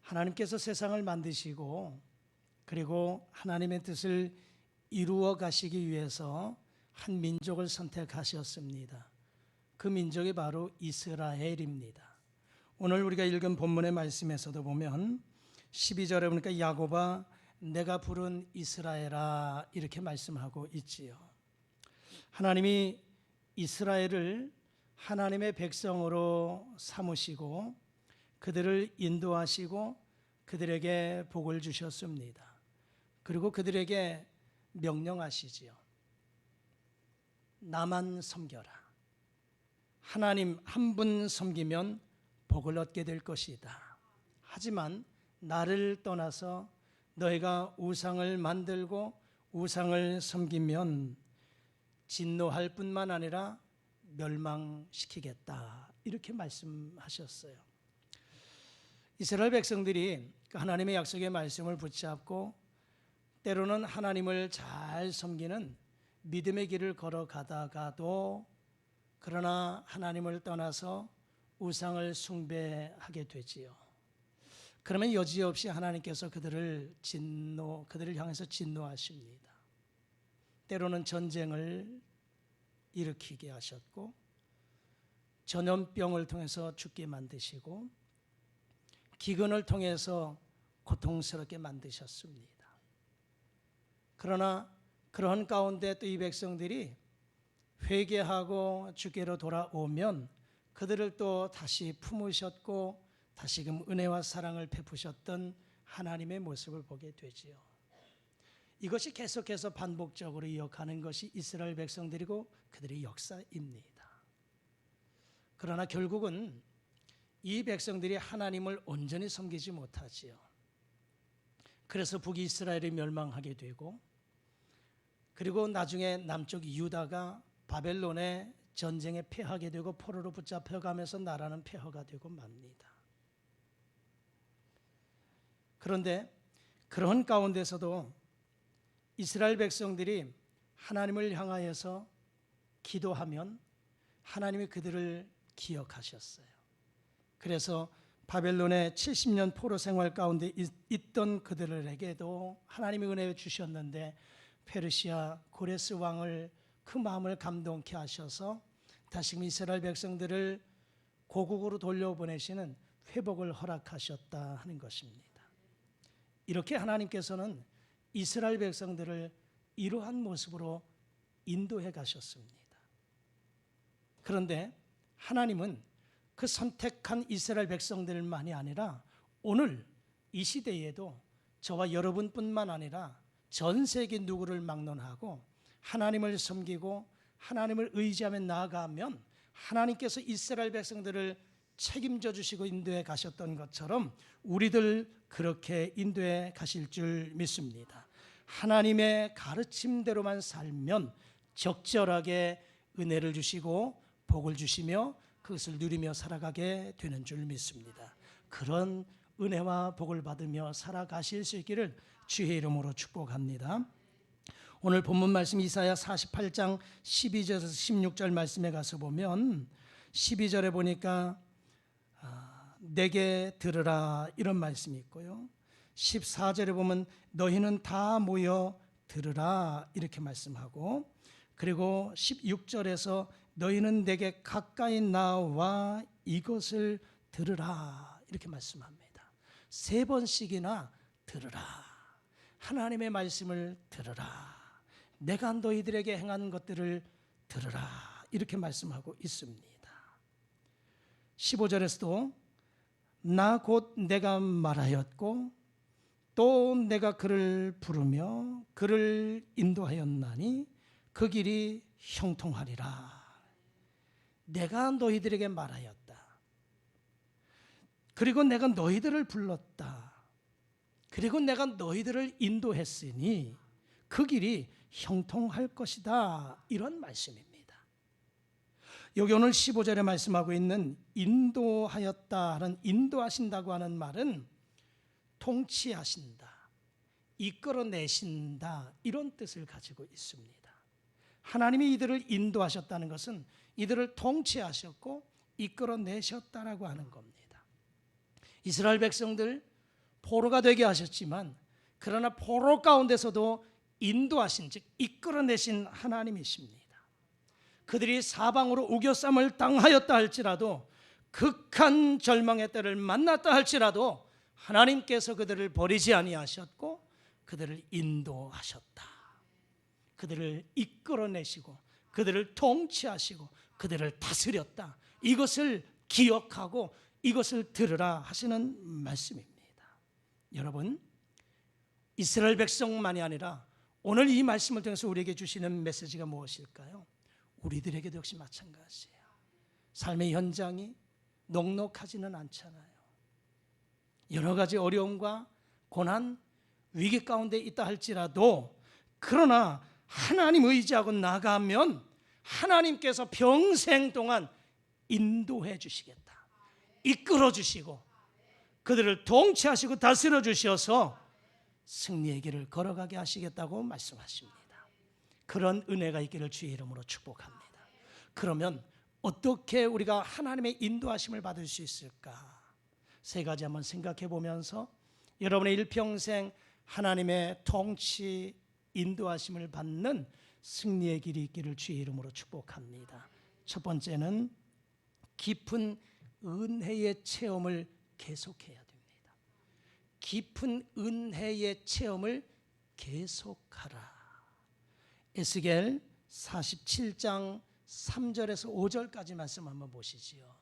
하나님께서 세상을 만드시고 그리고 하나님의 뜻을 이루어 가시기 위해서 한 민족을 선택하셨습니다. 그 민족이 바로 이스라엘입니다. 오늘 우리가 읽은 본문의 말씀에서도 보면 12절에 보니까 야곱아 내가 부른 이스라엘아 이렇게 말씀하고 있지요. 하나님이 이스라엘을 하나님의 백성으로 삼으시고 그들을 인도하시고 그들에게 복을 주셨습니다. 그리고 그들에게 명령하시지요. 나만 섬겨라. 하나님 한 분 섬기면 복을 얻게 될 것이다. 하지만 나를 떠나서 너희가 우상을 만들고 우상을 섬기면 진노할 뿐만 아니라 멸망시키겠다. 이렇게 말씀하셨어요. 이스라엘 백성들이 하나님의 약속의 말씀을 붙잡고 때로는 하나님을 잘 섬기는 믿음의 길을 걸어가다가도 그러나 하나님을 떠나서 우상을 숭배하게 되지요. 그러면 여지없이 하나님께서 그들을 향해서 진노하십니다. 때로는 전쟁을 일으키게 하셨고 전염병을 통해서 죽게 만드시고 기근을 통해서 고통스럽게 만드셨습니다. 그러나 그러한 가운데 또 이 백성들이 회개하고 주께로 돌아오면 그들을 또 다시 품으셨고 다시금 은혜와 사랑을 베푸셨던 하나님의 모습을 보게 되지요. 이것이 계속해서 반복적으로 이어가는 것이 이스라엘 백성들이고 그들의 역사입니다. 그러나 결국은 이 백성들이 하나님을 온전히 섬기지 못하지요. 그래서 북이스라엘이 멸망하게 되고 그리고 나중에 남쪽 유다가 바벨론의 전쟁에 패하게 되고 포로로 붙잡혀가면서 나라는 폐허가 되고 맙니다. 그런데 그런 가운데서도 이스라엘 백성들이 하나님을 향하여서 기도하면 하나님이 그들을 기억하셨어요. 그래서 바벨론의 70년 포로 생활 가운데 있던 그들에게도 하나님이 은혜 주셨는데 페르시아 고레스 왕을 그 마음을 감동케 하셔서 다시금 이스라엘 백성들을 고국으로 돌려보내시는 회복을 허락하셨다 하는 것입니다. 이렇게 하나님께서는 이스라엘 백성들을 이러한 모습으로 인도해 가셨습니다. 그런데 하나님은 그 선택한 이스라엘 백성들만이 아니라 오늘 이 시대에도 저와 여러분뿐만 아니라 전 세계 누구를 막론하고 하나님을 섬기고 하나님을 의지하며 나아가면 하나님께서 이스라엘 백성들을 책임져 주시고 인도해 가셨던 것처럼 우리들 그렇게 인도해 가실 줄 믿습니다. 하나님의 가르침대로만 살면 적절하게 은혜를 주시고 복을 주시며 그것을 누리며 살아가게 되는 줄 믿습니다. 그런 은혜와 복을 받으며 살아가실 수 있기를 주의 이름으로 축복합니다. 오늘 본문 말씀 이사야 48장 12절에서 16절 말씀에 가서 보면 12절에 보니까 내게 들으라 이런 말씀이 있고요. 14절에 보면 너희는 다 모여 들으라 이렇게 말씀하고 그리고 16절에서 너희는 내게 가까이 나와 이것을 들으라 이렇게 말씀합니다. 세 번씩이나 들으라. 하나님의 말씀을 들으라. 내가 너희들에게 행한 것들을 들으라 이렇게 말씀하고 있습니다. 15절에서도 나 곧 내가 말하였고 또 내가 그를 부르며 그를 인도하였나니 그 길이 형통하리라. 내가 너희들에게 말하였다. 그리고 내가 너희들을 불렀다. 그리고 내가 너희들을 인도했으니 그 길이 형통할 것이다. 이런 말씀입니다. 여기 오늘 15절에 말씀하고 있는 인도하였다는 인도하신다고 하는 말은 통치하신다, 이끌어내신다 이런 뜻을 가지고 있습니다. 하나님이 이들을 인도하셨다는 것은 이들을 통치하셨고 이끌어내셨다라고 하는 겁니다. 이스라엘 백성들 포로가 되게 하셨지만 그러나 포로 가운데서도 인도하신, 즉 이끌어내신 하나님이십니다. 그들이 사방으로 우겨쌈을 당하였다 할지라도, 극한 절망의 때를 만났다 할지라도 하나님께서 그들을 버리지 아니하셨고 그들을 인도하셨다. 그들을 이끌어내시고 그들을 통치하시고 그들을 다스렸다. 이것을 기억하고 이것을 들으라 하시는 말씀입니다. 여러분, 이스라엘 백성만이 아니라 오늘 이 말씀을 통해서 우리에게 주시는 메시지가 무엇일까요? 우리들에게도 역시 마찬가지예요. 삶의 현장이 녹록하지는 않잖아요. 여러 가지 어려움과 고난, 위기 가운데 있다 할지라도, 그러나 하나님 의지하고 나가면 하나님께서 평생 동안 인도해 주시겠다, 이끌어 주시고 그들을 통치하시고 다스려 주셔서 승리의 길을 걸어가게 하시겠다고 말씀하십니다. 그런 은혜가 있기를 주의 이름으로 축복합니다. 그러면 어떻게 우리가 하나님의 인도하심을 받을 수 있을까? 세 가지 한번 생각해 보면서 여러분의 일평생 하나님의 통치, 인도하심을 받는 승리의 길이 있기를 주의 이름으로 축복합니다. 첫 번째는 깊은 은혜의 체험을 계속해야 됩니다. 깊은 은혜의 체험을 계속하라. 에스겔 47장 3절에서 5절까지 말씀 한번 보시지요.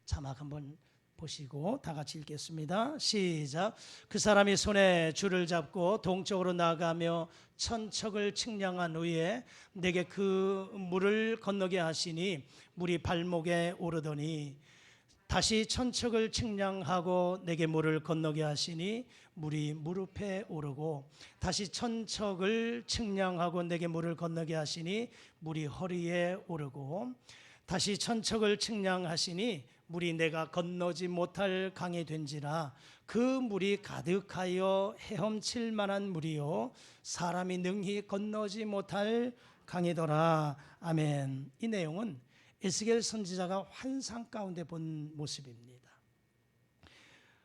자막 한번 보시고 다 같이 읽겠습니다. 시작. 그 사람이 손에 줄을 잡고 동쪽으로 나가며 천척을 측량한 후에 내게 그 물을 건너게 하시니 물이 발목에 오르더니, 다시 천척을 측량하고 내게 물을 건너게 하시니 물이 무릎에 오르고, 다시 천척을 측량하고 내게 물을 건너게 하시니 물이 허리에 오르고, 다시 천척을 측량하시니 물이 내가 건너지 못할 강이 된지라. 그 물이 가득하여 헤엄칠 만한 물이요 사람이 능히 건너지 못할 강이더라. 아멘. 이 내용은 에스겔 선지자가 환상 가운데 본 모습입니다.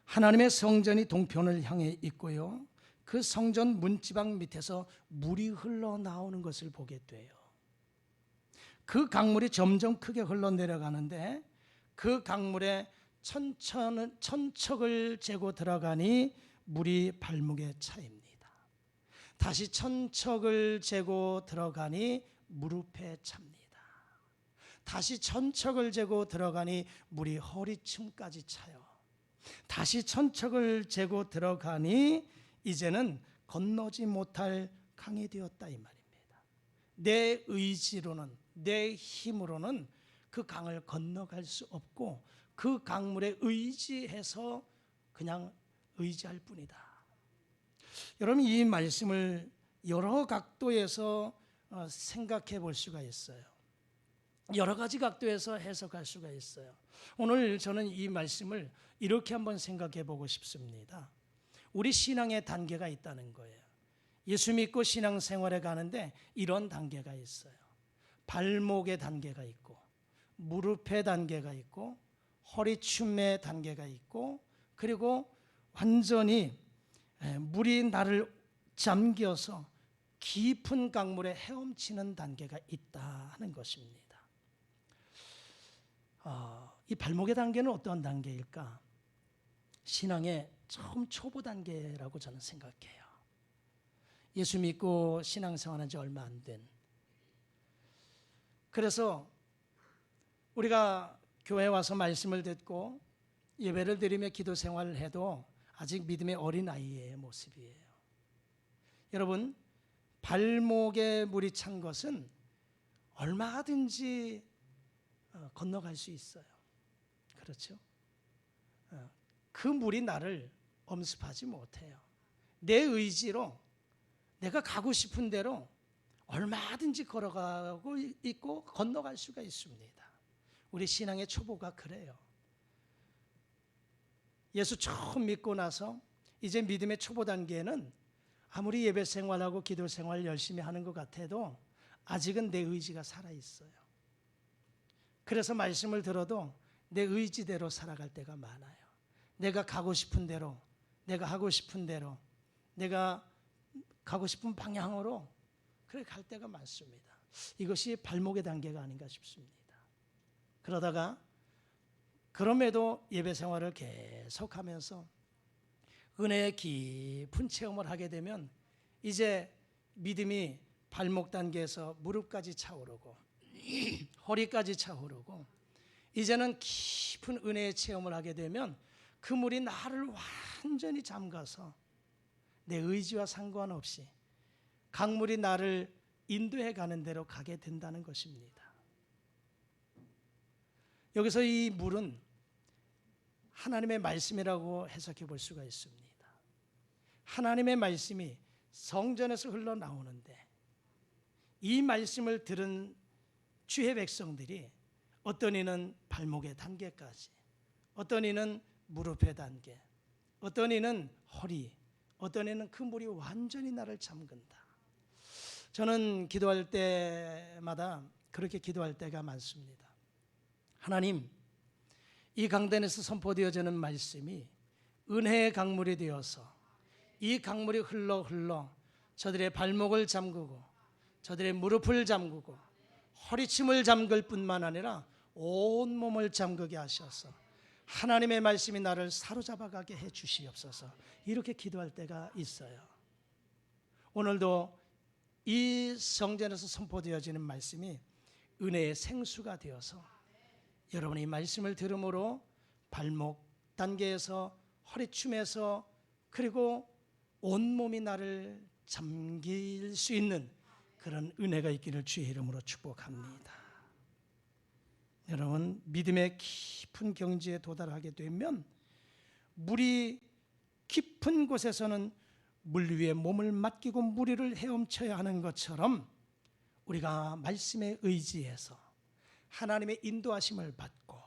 하나님의 성전이 동편을 향해 있고요, 그 성전 문지방 밑에서 물이 흘러나오는 것을 보게 돼요. 그 강물이 점점 크게 흘러내려가는데 그 강물에 천척을 재고 들어가니 물이 발목에 차입니다. 다시 천척을 재고 들어가니 무릎에 찹니다. 다시 천척을 재고 들어가니 물이 허리춤까지 차요. 다시 천척을 재고 들어가니 이제는 건너지 못할 강이 되었다, 이 말입니다. 내 의지로는, 내 힘으로는 그 강을 건너갈 수 없고 그 강물에 의지해서 그냥 의지할 뿐이다. 여러분, 이 말씀을 여러 각도에서 생각해 볼 수가 있어요. 여러 가지 각도에서 해석할 수가 있어요. 오늘 저는 이 말씀을 이렇게 한번 생각해 보고 싶습니다. 우리 신앙의 단계가 있다는 거예요. 예수 믿고 신앙생활에 가는데 이런 단계가 있어요. 발목의 단계가 있고, 무릎의 단계가 있고, 허리춤의 단계가 있고, 그리고 완전히 물이 나를 잠겨서 깊은 강물에 헤엄치는 단계가 있다 하는 것입니다. 이 발목의 단계는 어떤 단계일까? 신앙의 처음 초보 단계라고 저는 생각해요. 예수 믿고 신앙생활한 지 얼마 안 된. 그래서 우리가 교회에 와서 말씀을 듣고 예배를 드리며 기도 생활을 해도 아직 믿음의 어린아이의 모습이에요. 여러분, 발목에 물이 찬 것은 얼마든지 건너갈 수 있어요. 그렇죠? 그 물이 나를 엄습하지 못해요. 내 의지로 내가 가고 싶은 대로 얼마든지 걸어가고 있고 건너갈 수가 있습니다. 우리 신앙의 초보가 그래요. 예수 처음 믿고 나서 이제 믿음의 초보 단계는 아무리 예배 생활하고 기도 생활 열심히 하는 것 같아도 아직은 내 의지가 살아있어요. 그래서 말씀을 들어도 내 의지대로 살아갈 때가 많아요. 내가 가고 싶은 대로, 내가 하고 싶은 대로, 내가 가고 싶은 방향으로 그래 갈 때가 많습니다. 이것이 발목의 단계가 아닌가 싶습니다. 그러다가 그럼에도 예배 생활을 계속하면서 은혜의 깊은 체험을 하게 되면 이제 믿음이 발목 단계에서 무릎까지 차오르고 허리까지 차오르고 이제는 깊은 은혜의 체험을 하게 되면 그 물이 나를 완전히 잠가서 내 의지와 상관없이 강물이 나를 인도해 가는 대로 가게 된다는 것입니다. 여기서 이 물은 하나님의 말씀이라고 해석해 볼 수가 있습니다. 하나님의 말씀이 성전에서 흘러나오는데 이 말씀을 들은 주의 백성들이 어떤 이는 발목의 단계까지, 어떤 이는 무릎의 단계, 어떤 이는 허리, 어떤 이는 그 물이 완전히 나를 잠근다. 저는 기도할 때마다 그렇게 기도할 때가 많습니다. 하나님, 이 강단에서 선포되어지는 말씀이 은혜의 강물이 되어서 이 강물이 흘러 저들의 발목을 잠그고 저들의 무릎을 잠그고 허리춤을 잠글 뿐만 아니라 온몸을 잠그게 하셔서 하나님의 말씀이 나를 사로잡아가게 해 주시옵소서. 이렇게 기도할 때가 있어요. 오늘도 이 성전에서 선포되어지는 말씀이 은혜의 생수가 되어서 여러분이 말씀을 들음으로 발목 단계에서 허리춤에서 그리고 온몸이 나를 잠길 수 있는 그런 은혜가 있기를 주의 이름으로 축복합니다. 여러분, 믿음의 깊은 경지에 도달하게 되면 물이 깊은 곳에서는 물 위에 몸을 맡기고 무리를 헤엄쳐야 하는 것처럼 우리가 말씀에 의지해서 하나님의 인도하심을 받고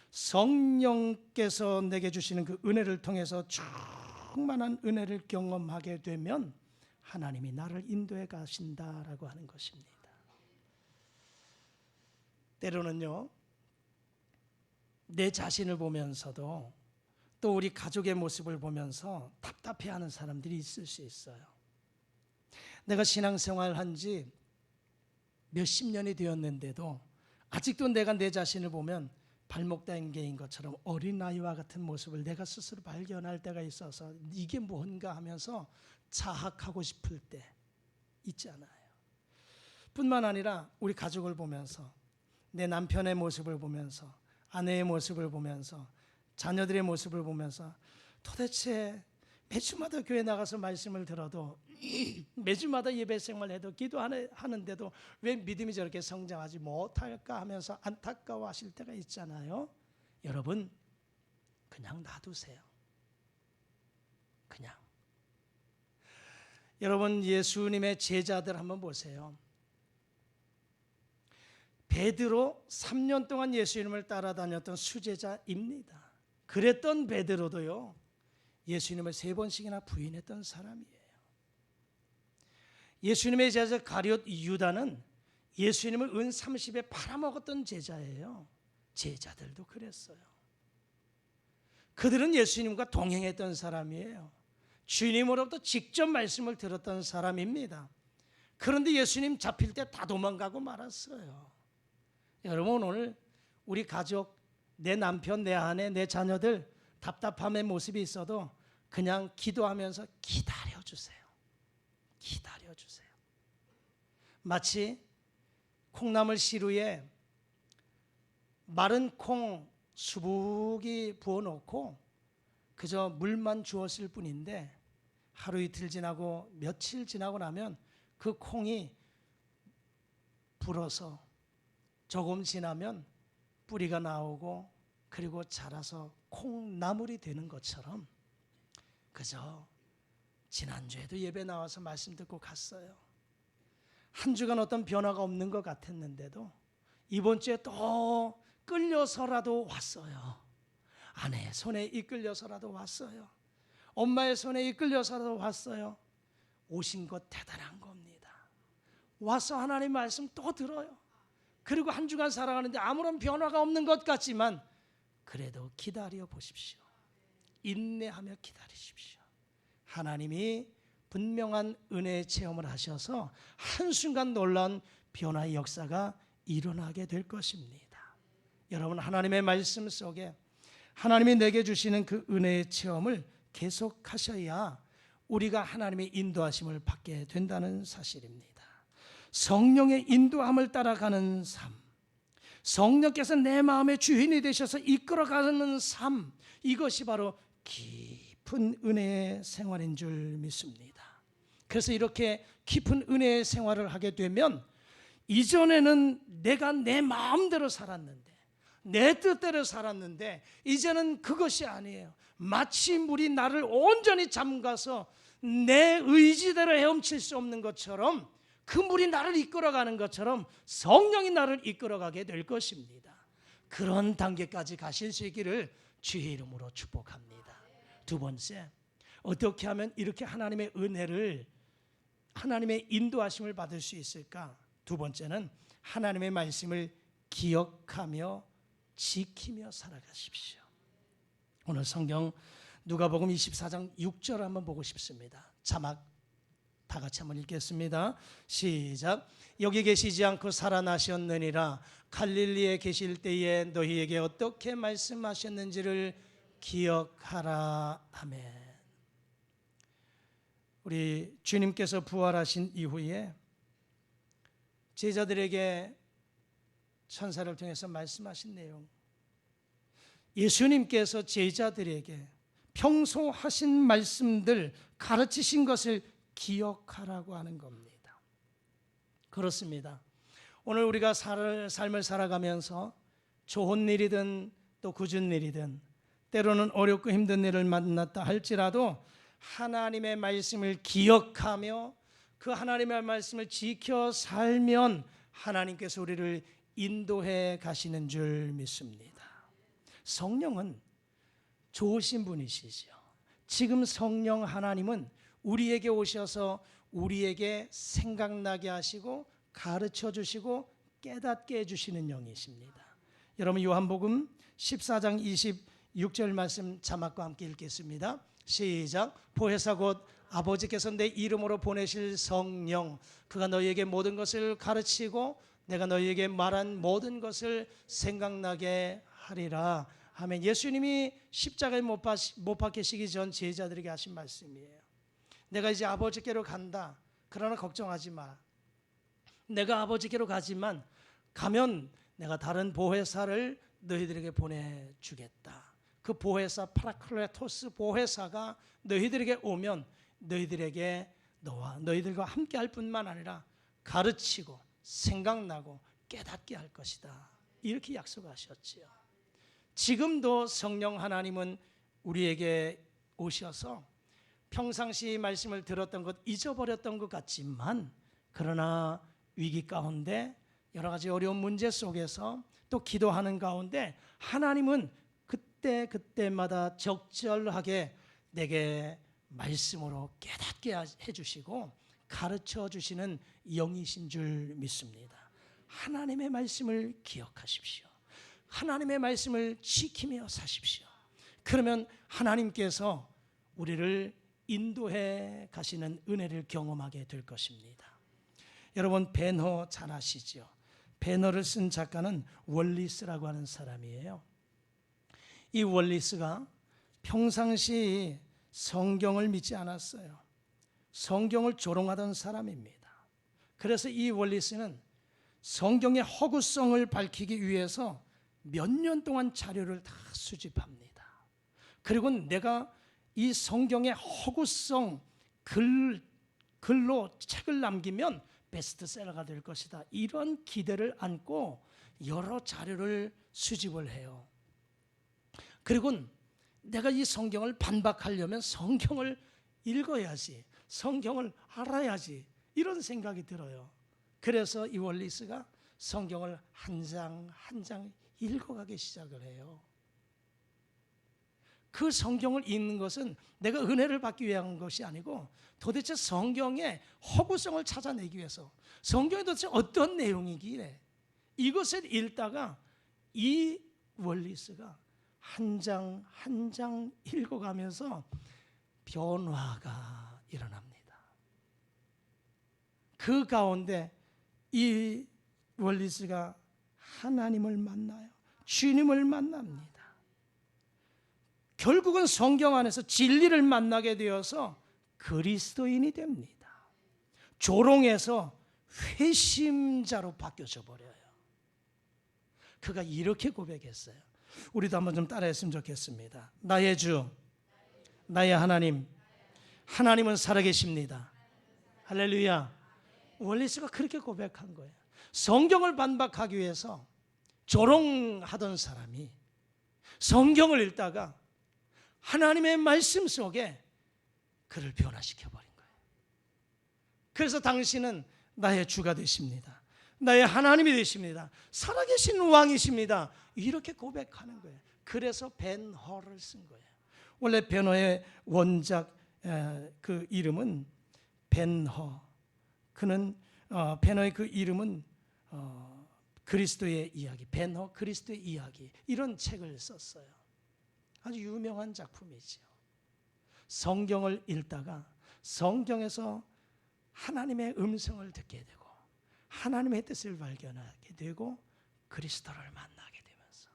성령께서 내게 주시는 그 은혜를 통해서 충만한 은혜를 경험하게 되면 하나님이 나를 인도해 가신다라고 하는 것입니다. 때로는요, 내 자신을 보면서도 또 우리 가족의 모습을 보면서 답답해하는 사람들이 있을 수 있어요. 내가 신앙생활 한 지 몇십 년이 되었는데도 아직도 내가 내 자신을 보면 발목 단계인 것처럼 어린아이와 같은 모습을 내가 스스로 발견할 때가 있어서 이게 뭔가 하면서 자학하고 싶을 때 있잖아요. 뿐만 아니라 우리 가족을 보면서 내 남편의 모습을 보면서 아내의 모습을 보면서 자녀들의 모습을 보면서 도대체 매주마다 교회 나가서 말씀을 들어도 매주마다 예배 생활해도 기도하는데도 왜 믿음이 저렇게 성장하지 못할까 하면서 안타까워하실 때가 있잖아요. 여러분, 그냥 놔두세요. 그냥. 여러분, 예수님의 제자들 한번 보세요. 베드로 3년 동안 예수님을 따라다녔던 수제자입니다. 그랬던 베드로도요, 예수님을 3번씩이나 부인했던 사람이에요. 예수님의 제자 가룟 유다는 예수님을 은 30에 팔아먹었던 제자예요. 제자들도 그랬어요. 그들은 예수님과 동행했던 사람이에요. 주님으로부터 직접 말씀을 들었던 사람입니다. 그런데 예수님 잡힐 때 다 도망가고 말았어요. 여러분, 오늘 우리 가족, 내 남편, 내 아내, 내 자녀들 답답함의 모습이 있어도 그냥 기도하면서 기다려주세요. 기다려주세요. 마치 콩나물 시루에 마른 콩 수북이 부어놓고 그저 물만 주었을 뿐인데 하루 이틀 지나고 며칠 지나고 나면 그 콩이 불어서 조금 지나면 뿌리가 나오고 그리고 자라서 콩나물이 되는 것처럼 그저 지난주에도 예배 나와서 말씀 듣고 갔어요. 한 주간 어떤 변화가 없는 것 같았는데도 이번 주에 또 끌려서라도 왔어요. 아내의 손에 이끌려서라도 왔어요. 엄마의 손에 이끌려서라도 왔어요. 오신 것 대단한 겁니다. 와서 하나님 말씀 또 들어요. 그리고 한 주간 살아가는데 아무런 변화가 없는 것 같지만 그래도 기다려 보십시오. 인내하며 기다리십시오. 하나님이 분명한 은혜의 체험을 하셔서 한순간 놀라운 변화의 역사가 일어나게 될 것입니다. 여러분, 하나님의 말씀 속에 하나님이 내게 주시는 그 은혜의 체험을 계속하셔야 우리가 하나님의 인도하심을 받게 된다는 사실입니다. 성령의 인도함을 따라가는 삶, 성령께서 내 마음의 주인이 되셔서 이끌어가는 삶, 이것이 바로 깊은 은혜의 생활인 줄 믿습니다. 그래서 이렇게 깊은 은혜의 생활을 하게 되면 이전에는 내가 내 마음대로 살았는데, 내 뜻대로 살았는데 이제는 그것이 아니에요. 마치 물이 나를 온전히 잠가서 내 의지대로 헤엄칠 수 없는 것처럼, 그 물이 나를 이끌어가는 것처럼 성령이 나를 이끌어가게 될 것입니다. 그런 단계까지 가실 수 있기를 주의 이름으로 축복합니다. 두 번째, 어떻게 하면 이렇게 하나님의 은혜를, 하나님의 인도하심을 받을 수 있을까? 두 번째는 하나님의 말씀을 기억하며 지키며 살아가십시오. 오늘 성경 누가복음 24장 6절 한번 보고 싶습니다. 자막 다 같이 한번 읽겠습니다. 시작. 여기 계시지 않고 살아나셨느니라. 갈릴리에 계실 때에 너희에게 어떻게 말씀하셨는지를 기억하라. 아멘. 우리 주님께서 부활하신 이후에 제자들에게 천사를 통해서 말씀하신 내용, 예수님께서 제자들에게 평소 하신 말씀들, 가르치신 것을 기억하라고 하는 겁니다. 그렇습니다. 오늘 우리가 삶을 살아가면서 좋은 일이든 또 굳은 일이든 때로는 어렵고 힘든 일을 만났다 할지라도 하나님의 말씀을 기억하며 그 하나님의 말씀을 지켜 살면 하나님께서 우리를 인도해 가시는 줄 믿습니다. 성령은 좋으신 분이시죠. 지금 성령 하나님은 우리에게 오셔서 우리에게 생각나게 하시고 가르쳐 주시고 깨닫게 해주시는 영이십니다. 여러분, 요한복음 14장 26절 말씀 자막과 함께 읽겠습니다. 시작. 보혜사 곧 아버지께서 내 이름으로 보내실 성령, 그가 너희에게 모든 것을 가르치고 내가 너희에게 말한 모든 것을 생각나게 하리라. 아멘. 예수님이 십자가에 못 박히시기 전 제자들에게 하신 말씀이에요. 내가 이제 아버지께로 간다. 그러나 걱정하지 마. 내가 아버지께로 가지만 가면 내가 다른 보혜사를 너희들에게 보내주겠다. 그 보혜사, 파라클레토스 보혜사가 너희들에게 오면 너희들에게 너희들과 함께 할 뿐만 아니라 가르치고 생각나고 깨닫게 할 것이다. 이렇게 약속하셨지요. 지금도 성령 하나님은 우리에게 오셔서 평상시 말씀을 들었던 것 잊어버렸던 것 같지만, 그러나 위기 가운데 여러 가지 어려운 문제 속에서 또 기도하는 가운데 하나님은 그때마다 적절하게 내게 말씀으로 깨닫게 해주시고 가르쳐 주시는 영이신 줄 믿습니다. 하나님의 말씀을 기억하십시오. 하나님의 말씀을 지키며 사십시오. 그러면 하나님께서 우리를 인도해 가시는 은혜를 경험하게 될 것입니다. 여러분, 배너 잘 아시죠? 배너를 쓴 작가는 월리스라고 하는 사람이에요. 이 월리스가 평상시 성경을 믿지 않았어요. 성경을 조롱하던 사람입니다. 그래서 이 월리스는 성경의 허구성을 밝히기 위해서 몇 년 동안 자료를 다 수집합니다. 그리고 내가 이 성경의 허구성 글로 책을 남기면 베스트셀러가 될 것이다. 이런 기대를 안고 여러 자료를 수집을 해요. 그리고 내가 이 성경을 반박하려면 성경을 읽어야지, 성경을 알아야지, 이런 생각이 들어요. 그래서 이 월리스가 성경을 한 장 한 장 읽어가기 시작을 해요. 그 성경을 읽는 것은 내가 은혜를 받기 위한 것이 아니고 도대체 성경의 허구성을 찾아내기 위해서, 성경이 도대체 어떤 내용이기에 이것을 읽다가 이 월리스가 한 장 한 장 읽어가면서 변화가 일어납니다. 그 가운데 이 월리스가 하나님을 만나요. 주님을 만납니다. 결국은 성경 안에서 진리를 만나게 되어서 그리스도인이 됩니다. 조롱에서 회심자로 바뀌어져 버려요. 그가 이렇게 고백했어요. 우리도 한번 좀 따라했으면 좋겠습니다. 나의 주, 나의 하나님, 하나님은 살아계십니다. 할렐루야. 월리스가 그렇게 고백한 거예요. 성경을 반박하기 위해서 조롱하던 사람이 성경을 읽다가 하나님의 말씀 속에 그를 변화시켜 버린 거예요. 그래서 당신은 나의 주가 되십니다. 나의 하나님이 되십니다. 살아계신 왕이십니다. 이렇게 고백하는 거예요. 그래서 벤허를 쓴 거예요. 원래 벤허의 원작 그 이름은 벤허. 그는 벤허의 그 이름은 그리스도의 이야기, 벤허 그리스도의 이야기, 이런 책을 썼어요. 아주 유명한 작품이지요. 성경을 읽다가 성경에서 하나님의 음성을 듣게 되고 하나님의 뜻을 발견하게 되고 그리스도를 만나게 되면서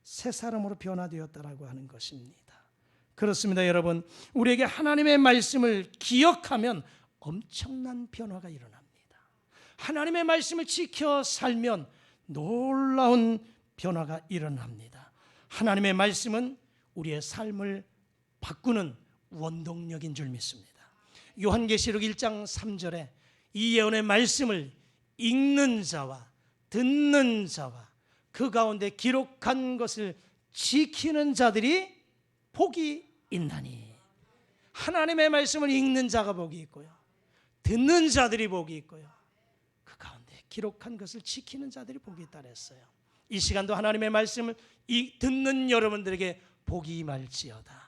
새 사람으로 변화되었다라고 하는 것입니다. 그렇습니다, 여러분. 우리에게 하나님의 말씀을 기억하면 엄청난 변화가 일어납니다. 하나님의 말씀을 지켜 살면 놀라운 변화가 일어납니다. 하나님의 말씀은 우리의 삶을 바꾸는 원동력인 줄 믿습니다. 요한계시록 1장 3절에 이 예언의 말씀을 읽는 자와 듣는 자와 그 가운데 기록한 것을 지키는 자들이 복이 있나니. 하나님의 말씀을 읽는 자가 복이 있고요, 듣는 자들이 복이 있고요, 그 가운데 기록한 것을 지키는 자들이 복이 있다 그랬어요. 이 시간도 하나님의 말씀을 듣는 여러분들에게 복이 임할지어다.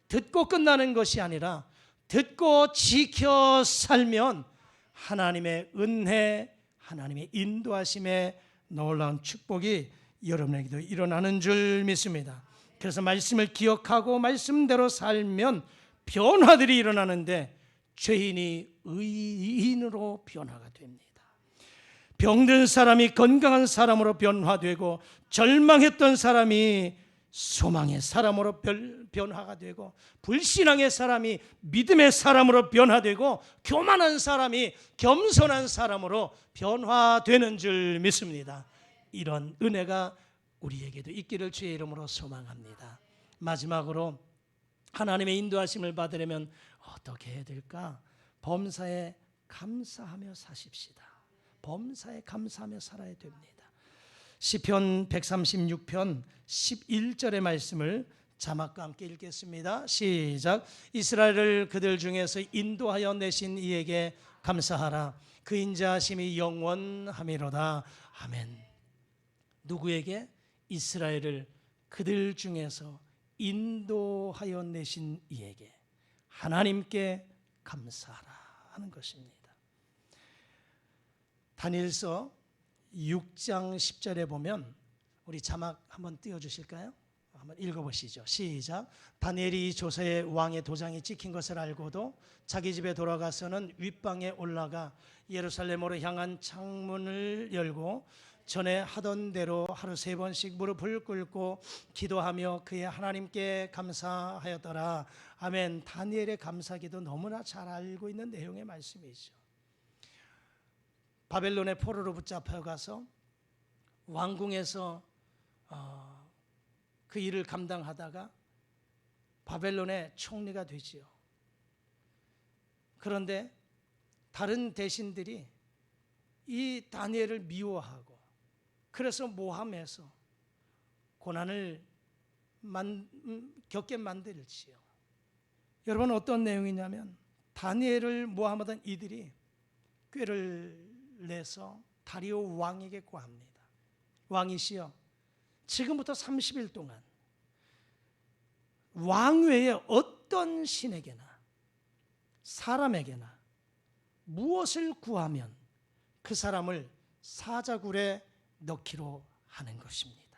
듣고 끝나는 것이 아니라 듣고 지켜 살면 하나님의 은혜, 하나님의 인도하심에 놀라운 축복이 여러분에게도 일어나는 줄 믿습니다. 그래서 말씀을 기억하고 말씀대로 살면 변화들이 일어나는데 죄인이 의인으로 변화가 됩니다. 병든 사람이 건강한 사람으로 변화되고 절망했던 사람이 소망의 사람으로 변화가 되고 불신앙의 사람이 믿음의 사람으로 변화되고 교만한 사람이 겸손한 사람으로 변화되는 줄 믿습니다. 이런 은혜가 우리에게도 있기를 주의 이름으로 소망합니다. 마지막으로 하나님의 인도하심을 받으려면 어떻게 해야 될까? 범사에 감사하며 사십시다. 범사에 감사하며 살아야 됩니다. 시편 136편 11절의 말씀을 자막과 함께 읽겠습니다. 시작. 이스라엘을 그들 중에서 인도하여 내신 이에게 감사하라. 그 인자하심이 영원하미로다. 아멘. 누구에게? 이스라엘을 그들 중에서 인도하여 내신 이에게, 하나님께 감사하라 하는 것입니다. 다니엘서 6장 10절에 보면, 우리 자막 한번 띄워주실까요? 한번 읽어보시죠. 시작. 다니엘이 조서에 왕의 도장이 찍힌 것을 알고도 자기 집에 돌아가서는 윗방에 올라가 예루살렘으로 향한 창문을 열고 전에 하던 대로 하루 3번씩 무릎을 꿇고 기도하며 그의 하나님께 감사하였더라. 아멘. 다니엘의 감사기도 너무나 잘 알고 있는 내용의 말씀이죠. 바벨론의 포로로 붙잡혀가서 왕궁에서 그 일을 감당하다가 바벨론의 총리가 되지요. 그런데 다른 대신들이 이 다니엘을 미워하고 그래서 모함해서 고난을 겪게 만들지요. 여러분, 어떤 내용이냐면 다니엘을 모함하던 이들이 꾀를 내서 다리오 왕에게 고합니다. 왕이시여, 지금부터 30일 동안 왕 외에 어떤 신에게나 사람에게나 무엇을 구하면 그 사람을 사자굴에 넣기로 하는 것입니다.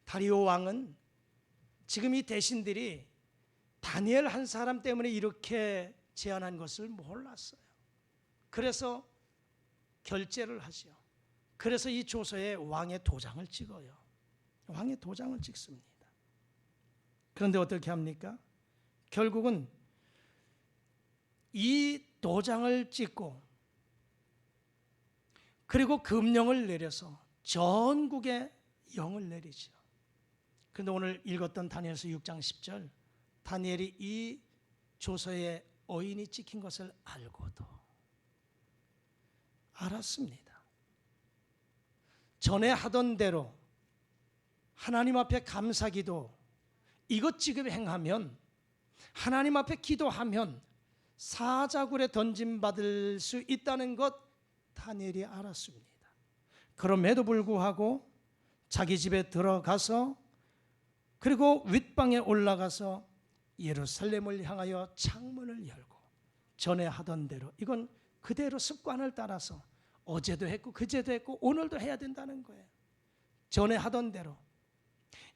다리오 왕은 지금 이 대신들이 다니엘 한 사람 때문에 이렇게 제안한 것을 몰랐어요. 그래서 결제를 하죠. 그래서 이 조서에 왕의 도장을 찍어요. 왕의 도장을 찍습니다. 그런데 어떻게 합니까? 결국은 이 도장을 찍고 그리고 금령을 내려서 전국에 영을 내리죠. 그런데 오늘 읽었던 다니엘서 6장 10절, 다니엘이 이 조서에 어인이 찍힌 것을 알고도 알았습니다. 전에 하던 대로 하나님 앞에 감사기도 이것지급 행하면, 하나님 앞에 기도하면 사자굴에 던짐받을 수 있다는 것 다니엘이 알았습니다. 그럼에도 불구하고 자기 집에 들어가서 그리고 윗방에 올라가서 예루살렘을 향하여 창문을 열고 전에 하던 대로, 이건 그대로 습관을 따라서 어제도 했고 그제도 했고 오늘도 해야 된다는 거예요. 전에 하던 대로.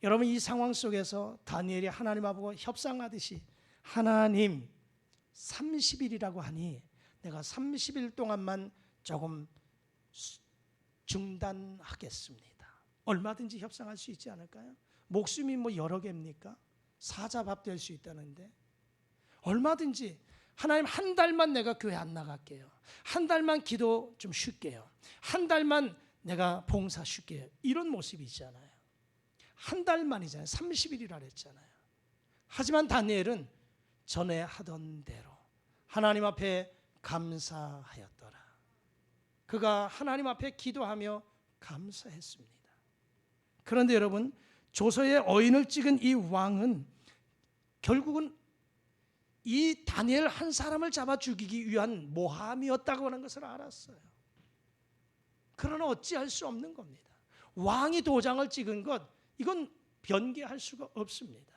여러분, 이 상황 속에서 다니엘이 하나님 앞으로 협상하듯이, 하나님 30일이라고 하니 내가 30일 동안만 조금 중단하겠습니다. 얼마든지 협상할 수 있지 않을까요? 목숨이 뭐 여러 개입니까? 사자밥 될 수 있다는데 얼마든지, 하나님 한 달만 내가 교회 안 나갈게요. 한 달만 기도 좀 쉴게요. 한 달만 내가 봉사 쉴게요. 이런 모습이 있잖아요. 한 달만이잖아요. 30일이라 그랬잖아요. 하지만 다니엘은 전에 하던 대로 하나님 앞에 감사하였더라. 그가 하나님 앞에 기도하며 감사했습니다. 그런데 여러분, 조서에 어인을 찍은 이 왕은 결국은 이 다니엘 한 사람을 잡아 죽이기 위한 모함이었다고 하는 것을 알았어요. 그러나 어찌할 수 없는 겁니다. 왕이 도장을 찍은 것, 이건 변개할 수가 없습니다.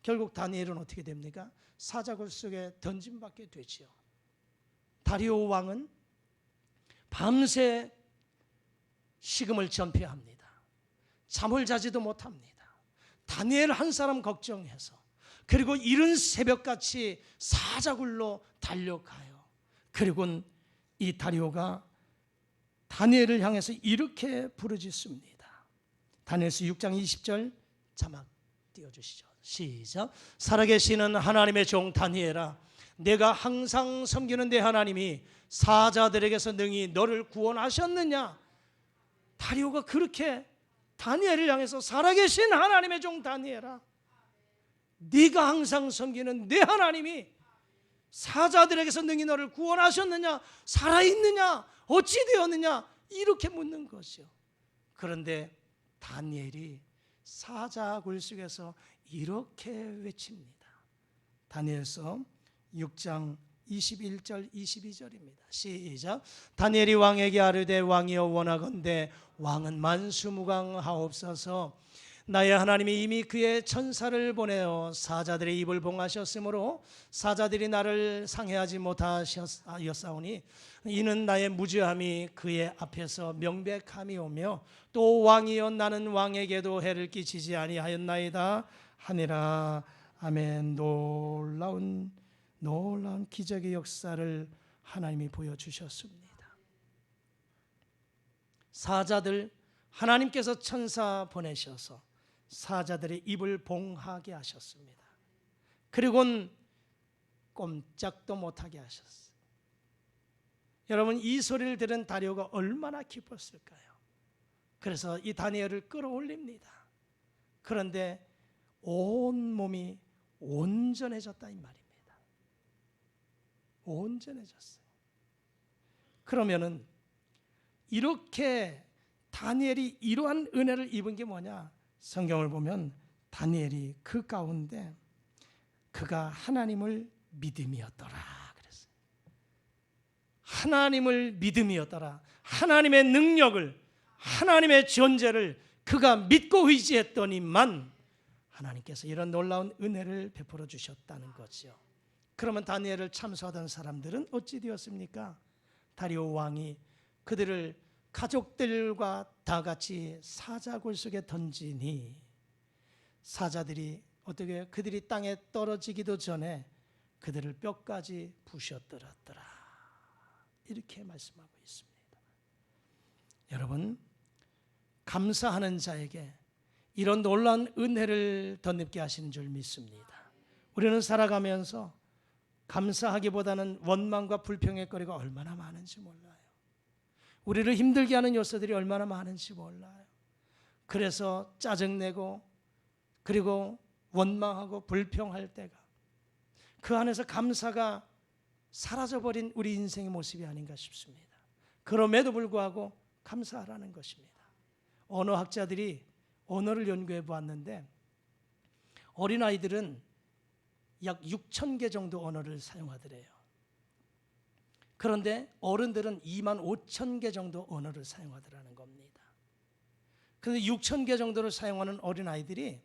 결국 다니엘은 어떻게 됩니까? 사자굴 속에 던짐받게 되지요. 다리오 왕은 밤새 식음을 전폐합니다. 잠을 자지도 못합니다. 다니엘 한 사람 걱정해서, 그리고 이른 새벽같이 사자굴로 달려가요. 그리고 이 다리오가 다니엘을 향해서 이렇게 부르짖습니다. 다니엘서 6장 20절 자막 띄워주시죠. 시작. 살아계시는 하나님의 종 다니엘아, 내가 항상 섬기는 내 하나님이 사자들에게서 능히 너를 구원하셨느냐? 다리오가 그렇게 다니엘을 향해서, 살아계신 하나님의 종 다니엘아, 네가 항상 섬기는 내 하나님이 사자들에게서 능히 너를 구원하셨느냐? 살아있느냐? 어찌 되었느냐? 이렇게 묻는 것이요. 그런데 다니엘이 사자굴 속에서 이렇게 외칩니다. 다니엘서 6장 21절 22절입니다. 시작. 다니엘이 왕에게 아뢰되 왕이여 원하건대 왕은 만수무강하옵소서. 나의 하나님이 이미 그의 천사를 보내어 사자들의 입을 봉하셨으므로 사자들이 나를 상해하지 못하였사오니 이는 나의 무죄함이 그의 앞에서 명백함이오며 또 왕이여 나는 왕에게도 해를 끼치지 아니하였나이다 하니라. 아멘. 놀라운 기적의 역사를 하나님이 보여주셨습니다. 사자들, 하나님께서 천사 보내셔서 사자들의 입을 봉하게 하셨습니다. 그리고는 꼼짝도 못하게 하셨어요. 여러분, 이 소리를 들은 다리오가 얼마나 기뻤을까요? 그래서 이 다니엘을 끌어올립니다. 그런데 온 몸이 온전해졌다 이 말입니다. 온전해졌어요. 그러면은 이렇게 다니엘이 이러한 은혜를 입은 게 뭐냐? 성경을 보면 다니엘이 그 가운데 그가 하나님을 믿음이었더라 그랬어요. 하나님을 믿음이었더라. 하나님의 능력을, 하나님의 존재를 그가 믿고 의지했더니만 하나님께서 이런 놀라운 은혜를 베풀어 주셨다는 거죠. 그러면 다니엘을 참소하던 사람들은 어찌 되었습니까? 다리오 왕이 그들을 가족들과 다 같이 사자굴 속에 던지니 사자들이 어떻게 그들이 땅에 떨어지기도 전에 그들을 뼈까지 부셔뜨렸더라. 이렇게 말씀하고 있습니다. 여러분, 감사하는 자에게 이런 놀라운 은혜를 덧입게 하시는 줄 믿습니다. 우리는 살아가면서 감사하기보다는 원망과 불평의 거리가 얼마나 많은지 몰라요. 우리를 힘들게 하는 요소들이 얼마나 많은지 몰라요. 그래서 짜증내고 그리고 원망하고 불평할 때가 그 안에서 감사가 사라져버린 우리 인생의 모습이 아닌가 싶습니다. 그럼에도 불구하고 감사하라는 것입니다. 언어학자들이 언어를 연구해 보았는데 어린아이들은 약 6,000개 정도 언어를 사용하더래요. 그런데 어른들은 25,000개 정도 언어를 사용하더라는 겁니다. 그런데 6,000개 정도를 사용하는 어린아이들이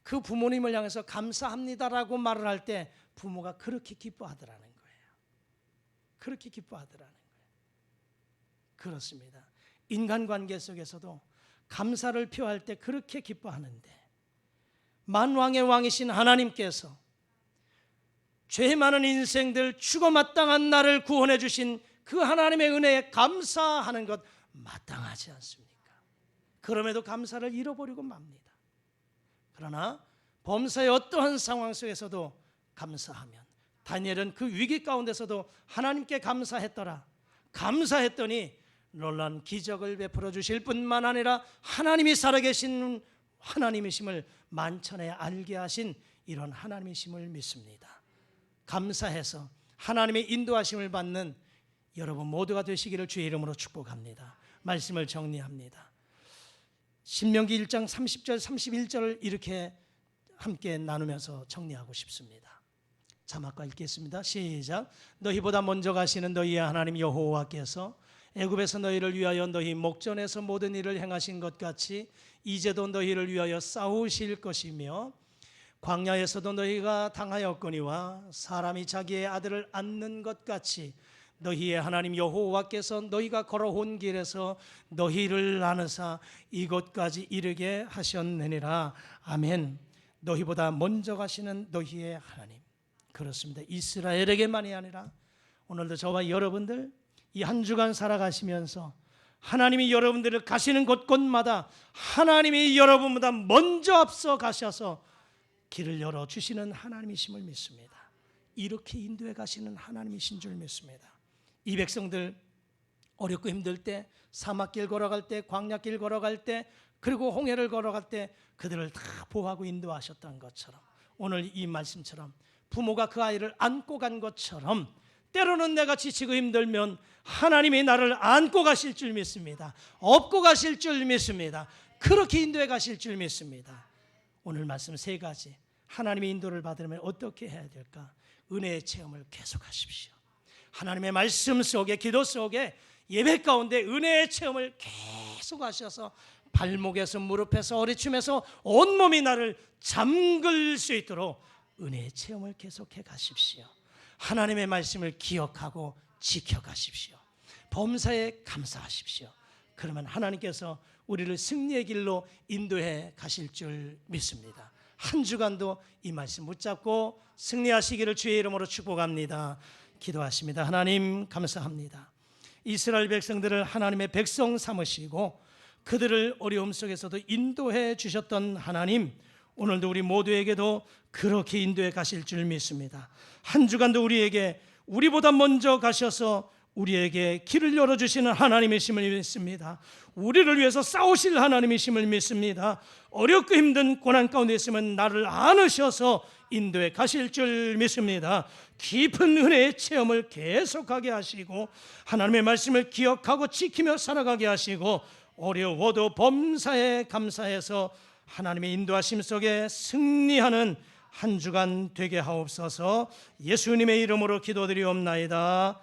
그 부모님을 향해서 감사합니다라고 말을 할 때 부모가 그렇게 기뻐하더라는 거예요. 그렇게 기뻐하더라는 거예요. 그렇습니다. 인간관계 속에서도 감사를 표할 때 그렇게 기뻐하는데 만왕의 왕이신 하나님께서 죄 많은 인생들 죽어 마땅한 나를 구원해 주신 그 하나님의 은혜에 감사하는 것 마땅하지 않습니까? 그럼에도 감사를 잃어버리고 맙니다. 그러나 범사의 어떠한 상황 속에서도 감사하면 다니엘은 그 위기 가운데서도 하나님께 감사했더라. 감사했더니 놀라운 기적을 베풀어 주실 뿐만 아니라 하나님이 살아계신 하나님이심을 만천에 알게 하신 이런 하나님이심을 믿습니다. 감사해서 하나님의 인도하심을 받는 여러분 모두가 되시기를 주의 이름으로 축복합니다. 말씀을 정리합니다. 신명기 1장 30절 31절을 이렇게 함께 나누면서 정리하고 싶습니다. 자막과 읽겠습니다. 시작. 너희보다 먼저 가시는 너희의 하나님 여호와께서 애굽에서 너희를 위하여 너희 목전에서 모든 일을 행하신 것 같이 이제도 너희를 위하여 싸우실 것이며 광야에서도 너희가 당하였거니와 사람이 자기의 아들을 안는 것 같이 너희의 하나님 여호와께서 너희가 걸어온 길에서 너희를 나누사 이곳까지 이르게 하셨느니라. 아멘. 너희보다 먼저 가시는 너희의 하나님. 그렇습니다. 이스라엘에게만이 아니라 오늘도 저와 여러분들 이 한 주간 살아가시면서 하나님이 여러분들을 가시는 곳곳마다 하나님이 여러분보다 먼저 앞서 가셔서 길을 열어주시는 하나님이심을 믿습니다. 이렇게 인도해 가시는 하나님이신 줄 믿습니다. 이 백성들 어렵고 힘들 때 사막길 걸어갈 때 광야길 걸어갈 때 그리고 홍해를 걸어갈 때 그들을 다 보호하고 인도하셨던 것처럼 오늘 이 말씀처럼 부모가 그 아이를 안고 간 것처럼 때로는 내가 지치고 힘들면 하나님이 나를 안고 가실 줄 믿습니다. 업고 가실 줄 믿습니다. 그렇게 인도해 가실 줄 믿습니다. 오늘 말씀 세 가지 하나님의 인도를 받으려면 어떻게 해야 될까? 은혜의 체험을 계속하십시오. 하나님의 말씀 속에 기도 속에 예배 가운데 은혜의 체험을 계속 하셔서 발목에서 무릎에서 허리춤에서 온몸이 나를 잠글 수 있도록 은혜의 체험을 계속해 가십시오. 하나님의 말씀을 기억하고 지켜가십시오. 범사에 감사하십시오. 그러면 하나님께서 우리를 승리의 길로 인도해 가실 줄 믿습니다. 한 주간도 이 말씀 붙잡고 승리하시기를 주의 이름으로 축복합니다. 기도하십니다. 하나님 감사합니다. 이스라엘 백성들을 하나님의 백성 삼으시고 그들을 어려움 속에서도 인도해 주셨던 하나님, 오늘도 우리 모두에게도 그렇게 인도해 가실 줄 믿습니다. 한 주간도 우리에게 우리보다 먼저 가셔서 우리에게 길을 열어주시는 하나님이심을 믿습니다. 우리를 위해서 싸우실 하나님이심을 믿습니다. 어렵고 힘든 고난 가운데 있으면 나를 안으셔서 인도해 가실 줄 믿습니다. 깊은 은혜의 체험을 계속하게 하시고 하나님의 말씀을 기억하고 지키며 살아가게 하시고 어려워도 범사에 감사해서 하나님의 인도하심 속에 승리하는 한 주간 되게 하옵소서. 예수님의 이름으로 기도드리옵나이다.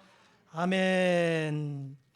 아멘.